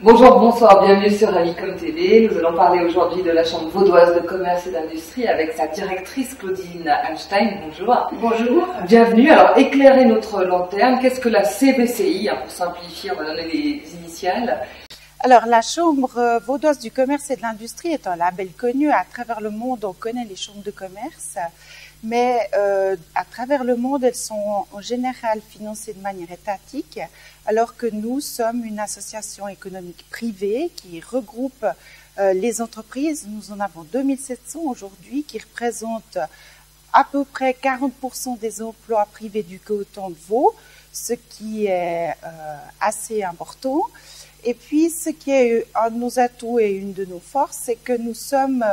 Bonjour, bonsoir, bienvenue sur Amicom TV. Nous allons parler aujourd'hui de la Chambre vaudoise de commerce et d'industrie avec sa directrice Claudine Einstein. Bonjour. Bonjour. Bienvenue. Alors, éclairez notre lanterne. Qu'est-ce que la CVCI? Pour simplifier, on va donner les initiales. Alors, la Chambre vaudoise du commerce et de l'industrie est un label connu. À travers le monde, on connaît les chambres de commerce. Mais à travers le monde, elles sont en général financées de manière étatique, alors que nous sommes une association économique privée qui regroupe les entreprises. Nous en avons 2700 aujourd'hui, qui représentent à peu près 40% des emplois privés du canton de Vaud, ce qui est assez important. Et puis, ce qui est un de nos atouts et une de nos forces, c'est que nous sommes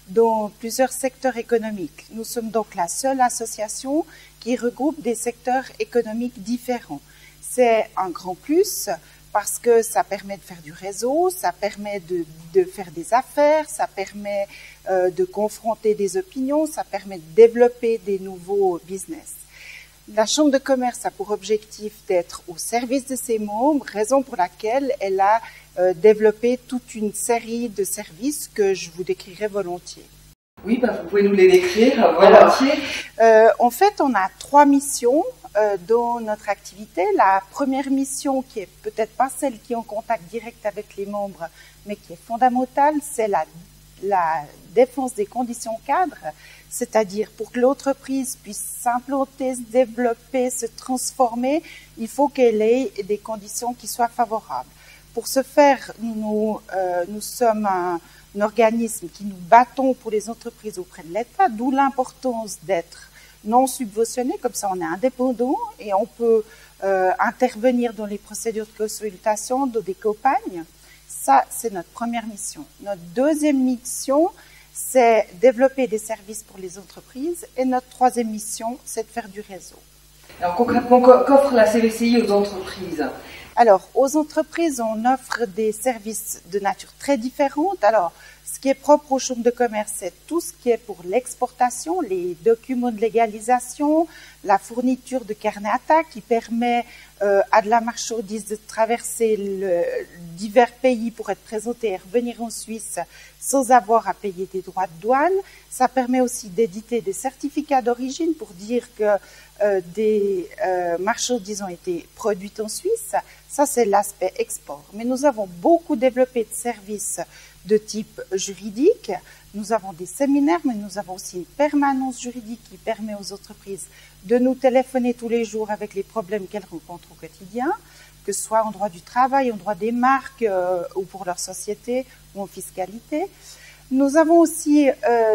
dans plusieurs secteurs économiques. Nous sommes donc la seule association qui regroupe des secteurs économiques différents. C'est un grand plus parce que ça permet de faire du réseau, ça permet de faire des affaires, ça permet de confronter des opinions, ça permet de développer des nouveaux business. La Chambre de commerce a pour objectif d'être au service de ses membres, raison pour laquelle elle a développé toute une série de services que je vous décrirai volontiers. Oui, vous pouvez nous les décrire volontiers. En fait, on a 3 missions dans notre activité. La première mission, qui est peut-être pas celle qui est en contact direct avec les membres, mais qui est fondamentale, c'est la défense des conditions cadres, c'est-à-dire pour que l'entreprise puisse s'implanter, se développer, se transformer, il faut qu'elle ait des conditions qui soient favorables. Pour ce faire, nous sommes un organisme qui nous battons pour les entreprises auprès de l'État, d'où l'importance d'être non subventionné, comme ça on est indépendant et on peut intervenir dans les procédures de consultation, dans des campagnes. Ça, c'est notre première mission. Notre deuxième mission, c'est développer des services pour les entreprises. Et notre troisième mission, c'est de faire du réseau. Alors concrètement, qu'offre la CVCI aux entreprises? Alors, aux entreprises, on offre des services de nature très différente. Alors, ce qui est propre aux chambres de commerce, c'est tout ce qui est pour l'exportation, les documents de légalisation, la fourniture de carnet ATA qui permet à de la marchandise de traverser divers pays pour être présenté et revenir en Suisse sans avoir à payer des droits de douane. Ça permet aussi d'éditer des certificats d'origine pour dire que des marchandises ont été produites en Suisse. Ça, c'est l'aspect export. Mais nous avons beaucoup développé de services de type juridique. Nous avons des séminaires, mais nous avons aussi une permanence juridique qui permet aux entreprises de nous téléphoner tous les jours avec les problèmes qu'elles rencontrent au quotidien, que ce soit en droit du travail, en droit des marques ou pour leur société ou en fiscalité. Nous avons aussi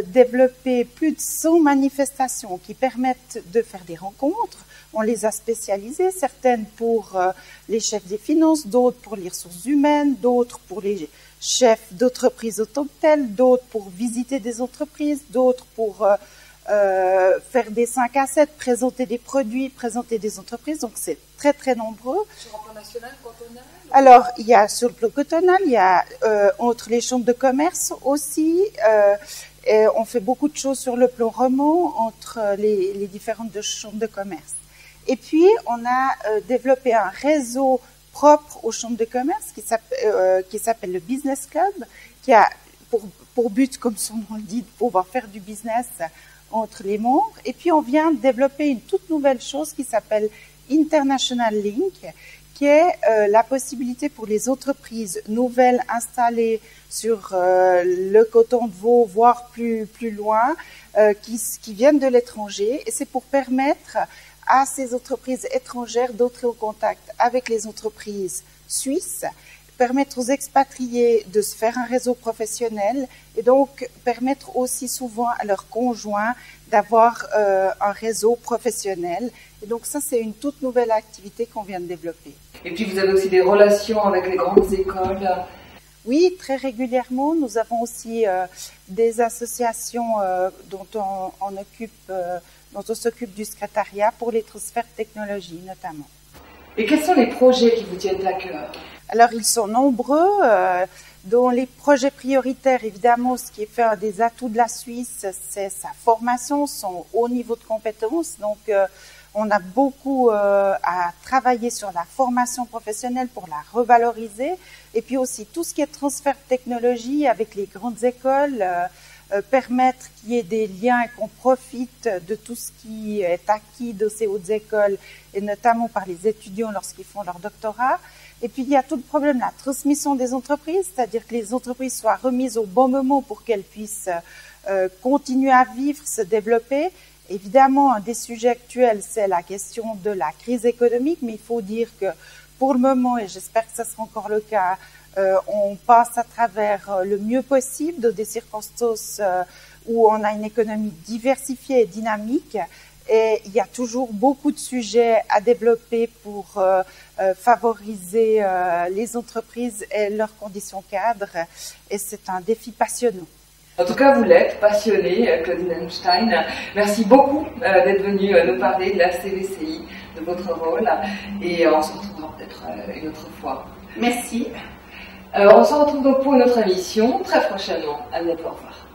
développé plus de 100 manifestations qui permettent de faire des rencontres. On les a spécialisées, certaines pour les chefs des finances, d'autres pour les ressources humaines, d'autres pour les chefs d'entreprises autant que telles, d'autres pour visiter des entreprises, d'autres pour faire des 5 à 7, présenter des produits, présenter des entreprises. Donc c'est très très nombreux. Sur un plan national, cantonal? Alors, il y a sur le plan cantonal, il y a entre les chambres de commerce aussi. On fait beaucoup de choses sur le plan roman entre les différentes chambres de commerce. Et puis, on a développé un réseau propre aux chambres de commerce qui s'appelle le Business Club, qui a pour but, comme son nom le dit, de pouvoir faire du business entre les membres. Et puis, on vient de développer une toute nouvelle chose qui s'appelle International Link, qui est la possibilité pour les entreprises nouvelles installées sur le canton de Vaud, voire plus loin, qui viennent de l'étranger. Et c'est pour permettre à ces entreprises étrangères d'entrer en contact avec les entreprises suisses, permettre aux expatriés de se faire un réseau professionnel et donc permettre aussi souvent à leurs conjoints d'avoir un réseau professionnel. Et donc ça, c'est une toute nouvelle activité qu'on vient de développer. Et puis vous avez aussi des relations avec les grandes écoles? Oui, très régulièrement. Nous avons aussi des associations dont on s'occupe du secrétariat pour les transferts de technologie notamment. Et quels sont les projets qui vous tiennent à cœur? Alors, ils sont nombreux. Dans les projets prioritaires, évidemment, ce qui est fait un des atouts de la Suisse, c'est sa formation, son haut niveau de compétences. Donc, on a beaucoup à travailler sur la formation professionnelle pour la revaloriser. Et puis aussi, tout ce qui est transfert de technologie avec les grandes écoles, permettre qu'il y ait des liens et qu'on profite de tout ce qui est acquis de ces hautes écoles, et notamment par les étudiants lorsqu'ils font leur doctorat. Et puis, il y a tout le problème de la transmission des entreprises, c'est-à-dire que les entreprises soient remises au bon moment pour qu'elles puissent continuer à vivre, se développer. Évidemment, un des sujets actuels, c'est la question de la crise économique, mais il faut dire que pour le moment, et j'espère que ce sera encore le cas, on passe à travers le mieux possible de des circonstances où on a une économie diversifiée et dynamique. Et il y a toujours beaucoup de sujets à développer pour favoriser les entreprises et leurs conditions cadres. Et c'est un défi passionnant. En tout cas, vous l'êtes, passionnée, Claudine Einstein. Merci beaucoup d'être venue nous parler de la CVCI, de votre rôle. Et on se retrouvera peut-être une autre fois. Merci. On se retrouve donc pour une autre émission très prochainement. À bientôt, au revoir.